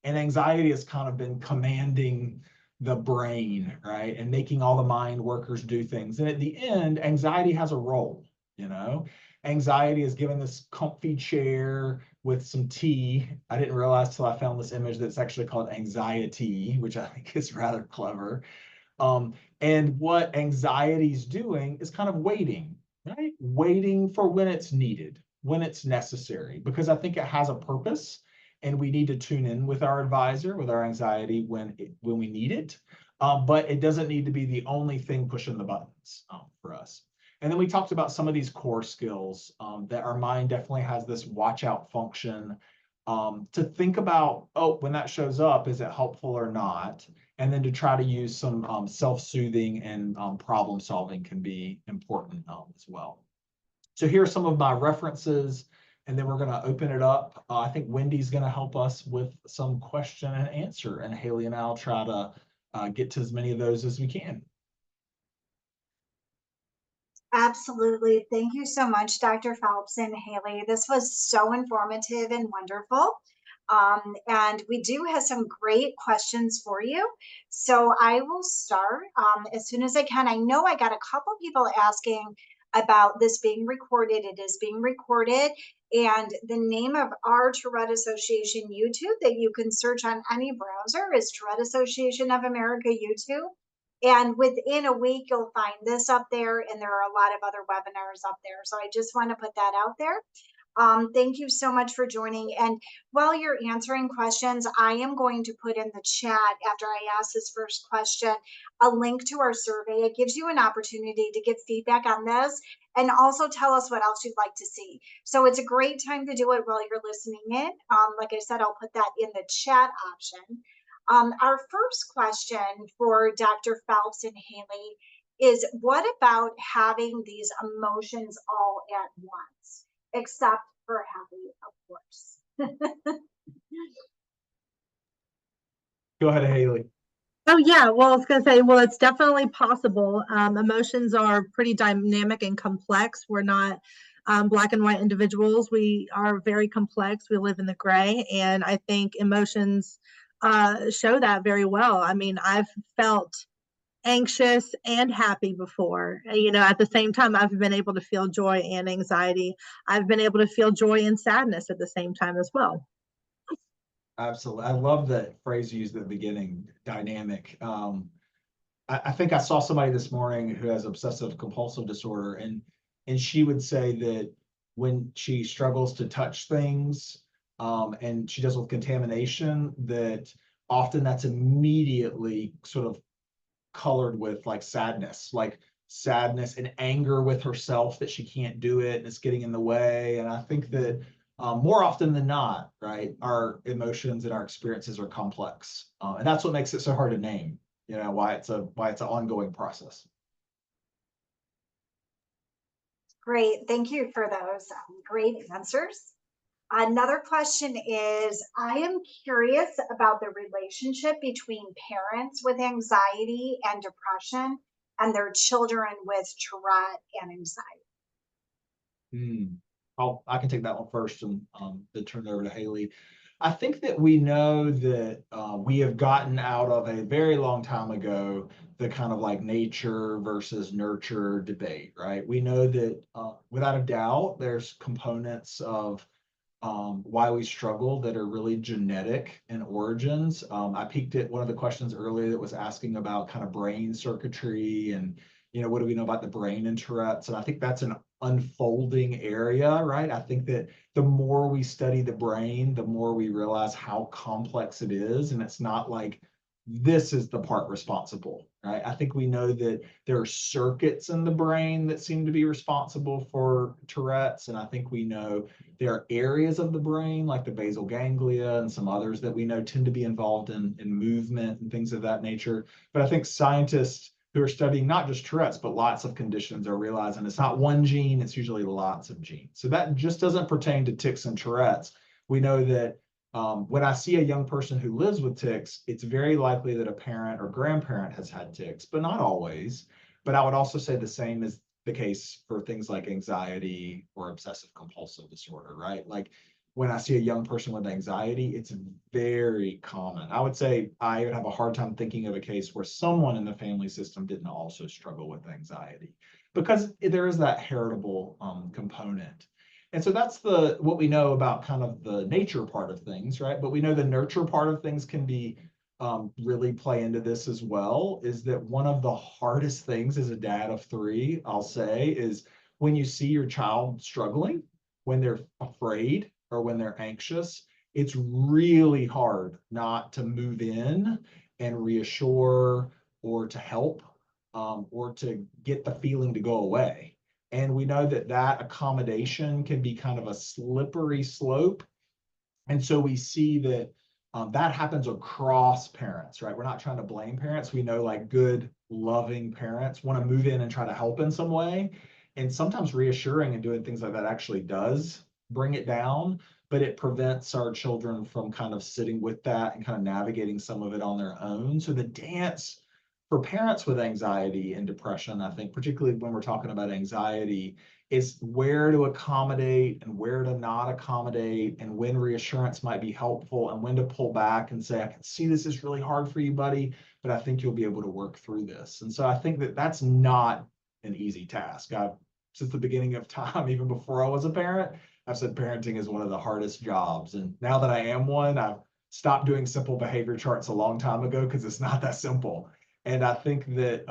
And anxiety has kind of been commanding the brain, right? And making all the mind workers do things. And at the end, anxiety has a role, you know? Anxiety is given this comfy chair with some tea. I didn't realize till I found this image that it's actually called anxiety, which I think is rather clever. And what anxiety is doing is kind of waiting, right? Waiting for when it's needed, when it's necessary, because I think it has a purpose, and we need to tune in with our advisor, with our anxiety when we need it. But it doesn't need to be the only thing pushing the buttons for us. And then we talked about some of these core skills that our mind definitely has this watch out function to think about, oh, when that shows up, is it helpful or not? And then to try to use some self-soothing and problem solving can be important as well. So here are some of my references, and then we're going to open it up. I think Wendy's going to help us with some question and answer, and Haley and I'll try to get to as many of those as we can. Absolutely. Thank you so much, Dr. Phelps and Haley. This was so informative and wonderful. And we do have some great questions for you. So I will start as soon as I can. I know I got a couple people asking about this being recorded. It is being recorded. And the name of our Tourette Association YouTube that you can search on any browser is Tourette Association of America YouTube. And within a week, you'll find this up there, and there are a lot of other webinars up there. So I just want to put that out there. Thank you so much for joining. And while you're answering questions, I am going to put in the chat after I ask this first question, a link to our survey. It gives you an opportunity to give feedback on this and also tell us what else you'd like to see. So it's a great time to do it while you're listening in. Like I said, I'll put that in the chat option. Our first question for Dr. Phelps and Haley is, what about having these emotions all at once, except for happy, of course? Go ahead, Haley. Oh yeah, well, I was gonna say, well, it's definitely possible. Emotions are pretty dynamic and complex. We're not black and white individuals. We are very complex. We live in the gray, and I think emotions show that very well. I mean, I've felt anxious and happy before. At the same time, I've been able to feel joy and anxiety. I've been able to feel joy and sadness at the same time as well. Absolutely. I love that phrase you used at the beginning, dynamic. I think I saw somebody this morning who has obsessive compulsive disorder, and she would say that when she struggles to touch things, and she does with contamination, that often that's immediately sort of colored with like sadness and anger with herself that she can't do it and it's getting in the way. And I think that more often than not, right, our emotions and our experiences are complex, and that's what makes it so hard to name. Why it's an ongoing process. Great. Thank you for those great answers. Another question is, I am curious about the relationship between parents with anxiety and depression and their children with Tourette and anxiety. I can take that one first and then turn it over to Haley. I think that we know that we have gotten out of a very long time ago the kind of like nature versus nurture debate, right? We know that without a doubt, there's components of why we struggle that are really genetic in origins. I peeked at one of the questions earlier that was asking about kind of brain circuitry and, what do we know about the brain in Tourette's? And I think that's an unfolding area, right? I think that the more we study the brain, the more we realize how complex it is. And it's not like this is the part responsible, right? I think we know that there are circuits in the brain that seem to be responsible for Tourette's. And I think we know there are areas of the brain like the basal ganglia and some others that we know tend to be involved in movement and things of that nature. But I think scientists who are studying not just Tourette's, but lots of conditions are realizing it's not one gene, it's usually lots of genes. So that just doesn't pertain to tics and Tourette's. We know that when I see a young person who lives with tics, it's very likely that a parent or grandparent has had tics, but not always. But I would also say the same is the case for things like anxiety or obsessive compulsive disorder, right? Like when I see a young person with anxiety, it's very common. I would say I would have a hard time thinking of a case where someone in the family system didn't also struggle with anxiety, because there is that heritable component. And so that's what we know about kind of the nature part of things, right? But we know the nurture part of things can be really play into this as well. Is that one of the hardest things as a dad of three, I'll say, is when you see your child struggling, when they're afraid or when they're anxious, it's really hard not to move in and reassure or to help, or to get the feeling to go away. And we know that that accommodation can be kind of a slippery slope. And so we see that that happens across parents, right? We're not trying to blame parents. We know like good, loving parents want to move in and try to help in some way. And sometimes reassuring and doing things like that actually does bring it down, but it prevents our children from kind of sitting with that and kind of navigating some of it on their own. So the dance for parents with anxiety and depression, I think, particularly when we're talking about anxiety, is where to accommodate and where to not accommodate, and when reassurance might be helpful and when to pull back and say, I can see this is really hard for you, buddy, but I think you'll be able to work through this. And so I think that that's not an easy task. Since the beginning of time, even before I was a parent, I've said parenting is one of the hardest jobs. And now that I am one, I've stopped doing simple behavior charts a long time ago because it's not that simple. And I think that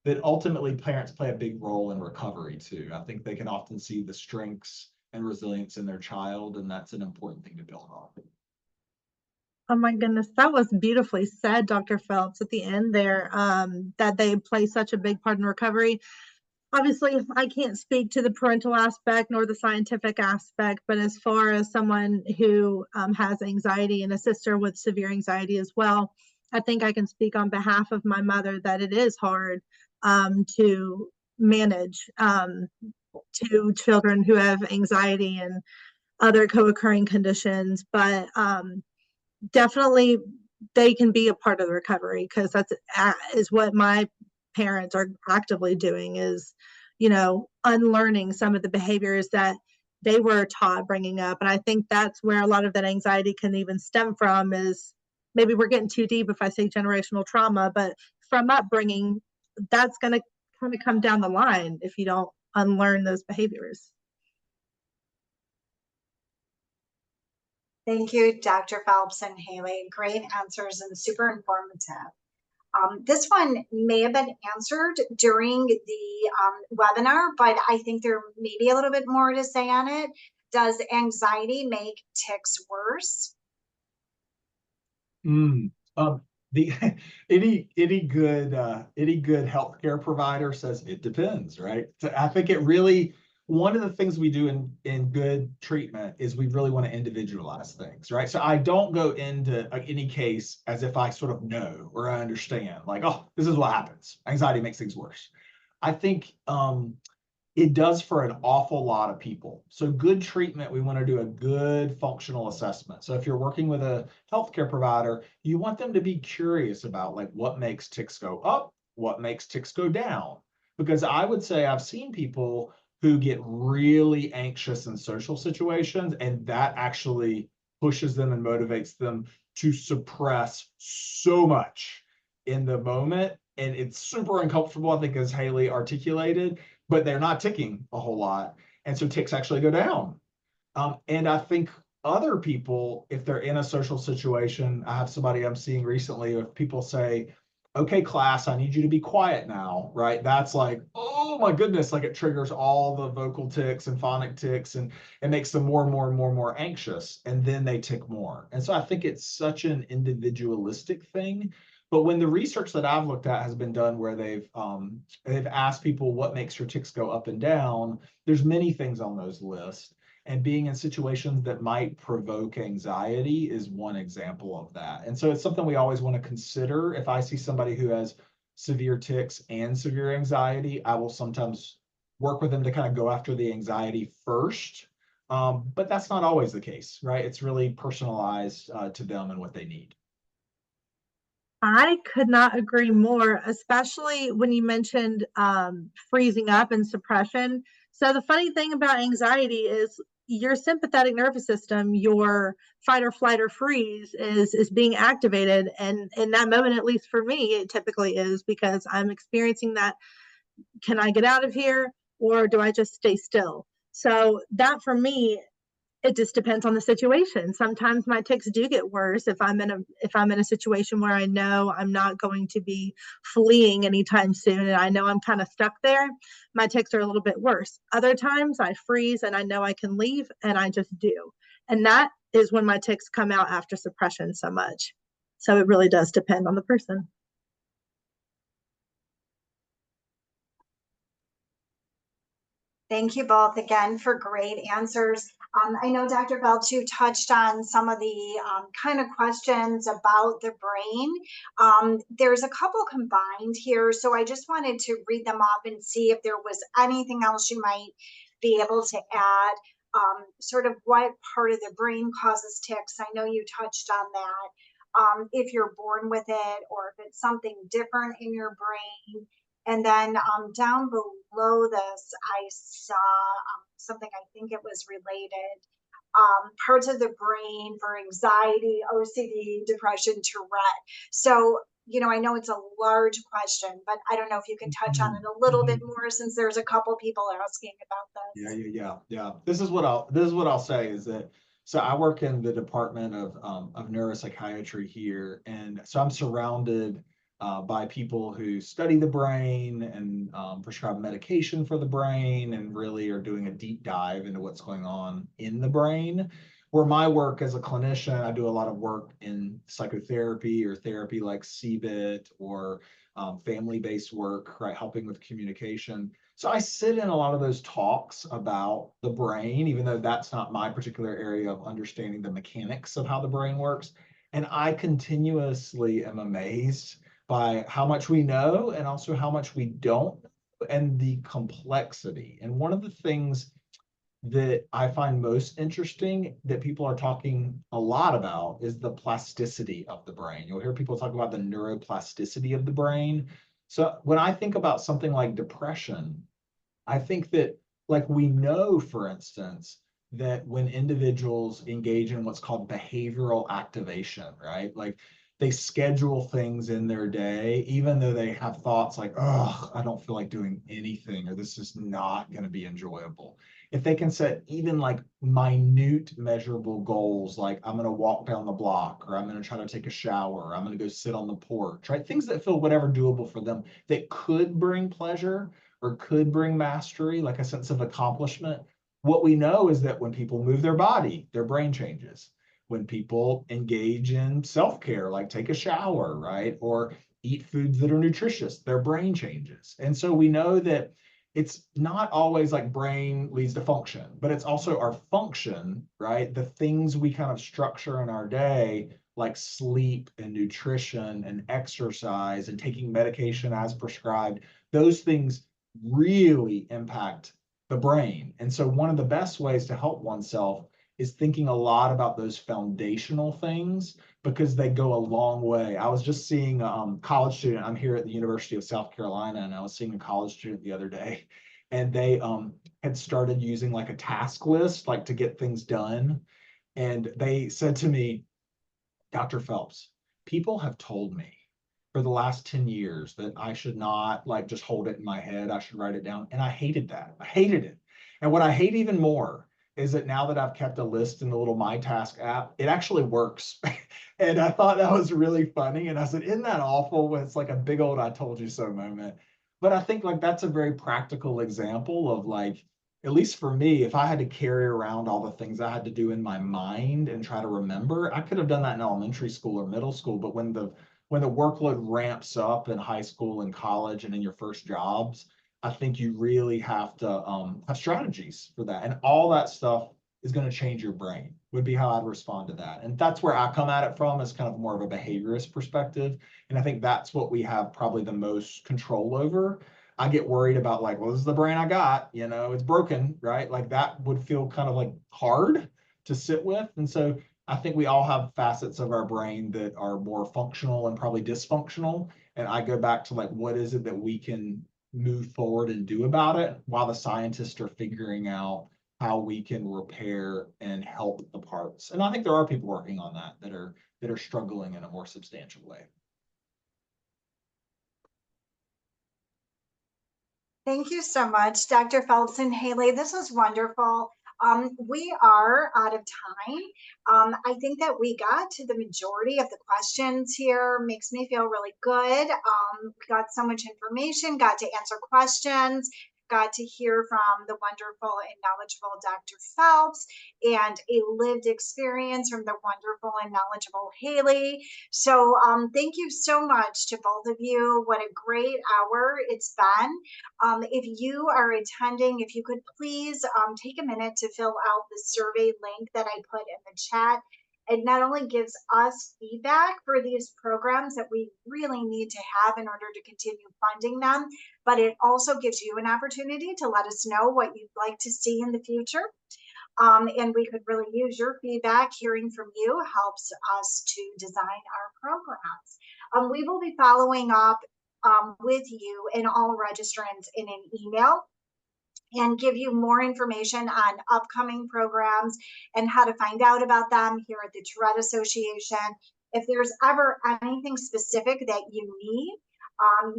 that ultimately parents play a big role in recovery too. I think they can often see the strengths and resilience in their child, and that's an important thing to build on. Oh my goodness, that was beautifully said, Dr. Phelps, at the end there, that they play such a big part in recovery. Obviously, I can't speak to the parental aspect nor the scientific aspect, but as far as someone who has anxiety and a sister with severe anxiety as well, I think I can speak on behalf of my mother that it is hard to manage two children who have anxiety and other co-occurring conditions, but definitely they can be a part of the recovery, because that's is what my parents are actively doing, is unlearning some of the behaviors that they were taught bringing up. And I think that's where a lot of that anxiety can even stem from, is maybe we're getting too deep if I say generational trauma, but from upbringing, that's going to kind of come down the line if you don't unlearn those behaviors. Thank you, Dr. Phelps and Haley. Great answers and super informative. This one may have been answered during the webinar, but I think there may be a little bit more to say on it. Does anxiety make tics worse? The any good healthcare provider says it depends, right? So I think it really, one of the things we do in good treatment is we really want to individualize things, right? So I don't go into any case as if I sort of know or I understand, like, oh, this is what happens. Anxiety makes things worse. I think it does for an awful lot of people. So good treatment, we want to do a good functional assessment. So if you're working with a healthcare provider, you want them to be curious about like what makes tics go up, what makes tics go down. Because I would say I've seen people who get really anxious in social situations, and that actually pushes them and motivates them to suppress so much in the moment. And it's super uncomfortable, I think, as Haley articulated, but they're not ticking a whole lot. And so tics actually go down. And I think other people, if they're in a social situation, I have somebody I'm seeing recently, if people say, okay, class, I need you to be quiet now, right? That's like, oh my goodness, like it triggers all the vocal tics and phonic tics, and it makes them more and more and more and more anxious. And then they tic more. And so I think it's such an individualistic thing. But when the research that I've looked at has been done where they've asked people what makes your tics go up and down, there's many things on those lists. And being in situations that might provoke anxiety is one example of that. And so it's something we always want to consider. If I see somebody who has severe tics and severe anxiety, I will sometimes work with them to kind of go after the anxiety first. But that's not always the case, right? It's really personalized to them and what they need. I could not agree more, especially when you mentioned freezing up and suppression. So the funny thing about anxiety is, your sympathetic nervous system, your fight or flight or freeze is being activated. And in that moment, at least for me, it typically is, because I'm experiencing that. Can I get out of here, or do I just stay still? So that for me, it just depends on the situation. Sometimes my tics do get worse if I'm in a situation where I know I'm not going to be fleeing anytime soon, and I know I'm kind of stuck there. My tics are a little bit worse. Other times I freeze and I know I can leave, and I just do. And that is when my tics come out after suppression so much. So it really does depend on the person. Thank you both again for great answers. I know Dr. Belch, you touched on some of the kind of questions about the brain. There's a couple combined here, so I just wanted to read them off and see if there was anything else you might be able to add. Sort of what part of the brain causes tics. I know you touched on that. If you're born with it, or if it's something different in your brain. And then down below this, I saw something, I think it was related, parts of the brain for anxiety, OCD, depression, Tourette. So, I know it's a large question, but I don't know if you can touch on it a little bit more, since there's a couple people asking about this. Yeah. This is what I'll say is that, so I work in the department of neuropsychiatry here, and so I'm surrounded by people who study the brain and prescribe medication for the brain, and really are doing a deep dive into what's going on in the brain. Where my work as a clinician, I do a lot of work in psychotherapy or therapy like CBIT, or family-based work, right, helping with communication. So I sit in a lot of those talks about the brain, even though that's not my particular area of understanding the mechanics of how the brain works. And I continuously am amazed by how much we know, and also how much we don't, and the complexity. And one of the things that I find most interesting that people are talking a lot about is the plasticity of the brain. You'll hear people talk about the neuroplasticity of the brain. So when I think about something like depression, I think that, like, we know, for instance, that when individuals engage in what's called behavioral activation, right? Like, they schedule things in their day, even though they have thoughts like, oh, I don't feel like doing anything, or this is not going to be enjoyable. If they can set even like minute measurable goals, like I'm going to walk down the block, or I'm going to try to take a shower, or I'm going to go sit on the porch, right? Things that feel whatever doable for them, that could bring pleasure or could bring mastery, like a sense of accomplishment. What we know is that when people move their body, their brain changes. When people engage in self-care, like take a shower, right? Or eat foods that are nutritious, their brain changes. And so we know that it's not always like brain leads to function, but it's also our function, right? The things we kind of structure in our day, like sleep and nutrition and exercise and taking medication as prescribed, those things really impact the brain. And so one of the best ways to help oneself is thinking a lot about those foundational things, because they go a long way. I was just seeing a college student. I'm here at the University of South Carolina, and I was seeing a college student the other day, and they had started using like a task list, like to get things done. And they said to me, Dr. Phelps, people have told me for the last 10 years that I should not like just hold it in my head. I should write it down. And I hated that. I hated it. And what I hate even more is that now that I've kept a list in the little My Task app, it actually works. And I thought that was really funny. And I said, isn't that awful when it's like a big old I told you so moment? But I think like that's a very practical example of, like, at least for me, if I had to carry around all the things I had to do in my mind and try to remember, I could have done that in elementary school or middle school. But when the workload ramps up in high school and college and in your first jobs, I think you really have to have strategies for that. And all that stuff is going to change your brain, would be how I'd respond to that. And that's where I come at it from, as kind of more of a behaviorist perspective. And I think that's what we have probably the most control over. I get worried about, like, well, this is the brain I got, it's broken, right? Like that would feel kind of like hard to sit with. And so I think we all have facets of our brain that are more functional and probably dysfunctional. And I go back to, like, what is it that we can move forward and do about it, while the scientists are figuring out how we can repair and help the parts. And I think there are people working on that are struggling in a more substantial way. Thank you so much, Dr. Phelps and Haley. This was wonderful. We are out of time. I think that we got to the majority of the questions here. Makes me feel really good. We got so much information, got to answer questions, got to hear from the wonderful and knowledgeable Dr. Phelps, and a lived experience from the wonderful and knowledgeable Haley. So thank you so much to both of you. What a great hour it's been. If you are attending, if you could please take a minute to fill out the survey link that I put in the chat. It not only gives us feedback for these programs that we really need to have in order to continue funding them, but it also gives you an opportunity to let us know what you'd like to see in the future. And we could really use your feedback. Hearing from you helps us to design our programs. We will be following up with you and all registrants in an email and give you more information on upcoming programs and how to find out about them here at the Tourette Association. If there's ever anything specific that you need,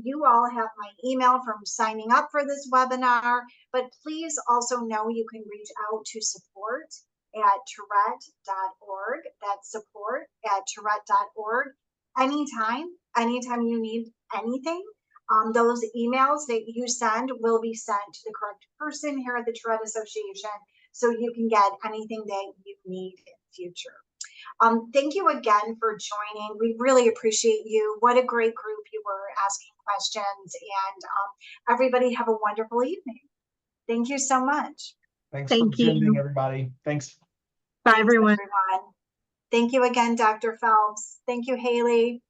you all have my email from signing up for this webinar, but please also know you can reach out to support at Tourette.org. That's support at Tourette.org. Anytime you need anything. Those emails that you send will be sent to the correct person here at the Tourette Association, so you can get anything that you need in the future. Thank you again for joining. We really appreciate you. What a great group you were asking questions, and everybody have a wonderful evening. Thank you so much. Thanks Thank for attending, you. everybody. Thanks. Bye, Thanks, everyone. everyone. Thank you again, Dr. Phelps. Thank you, Haley.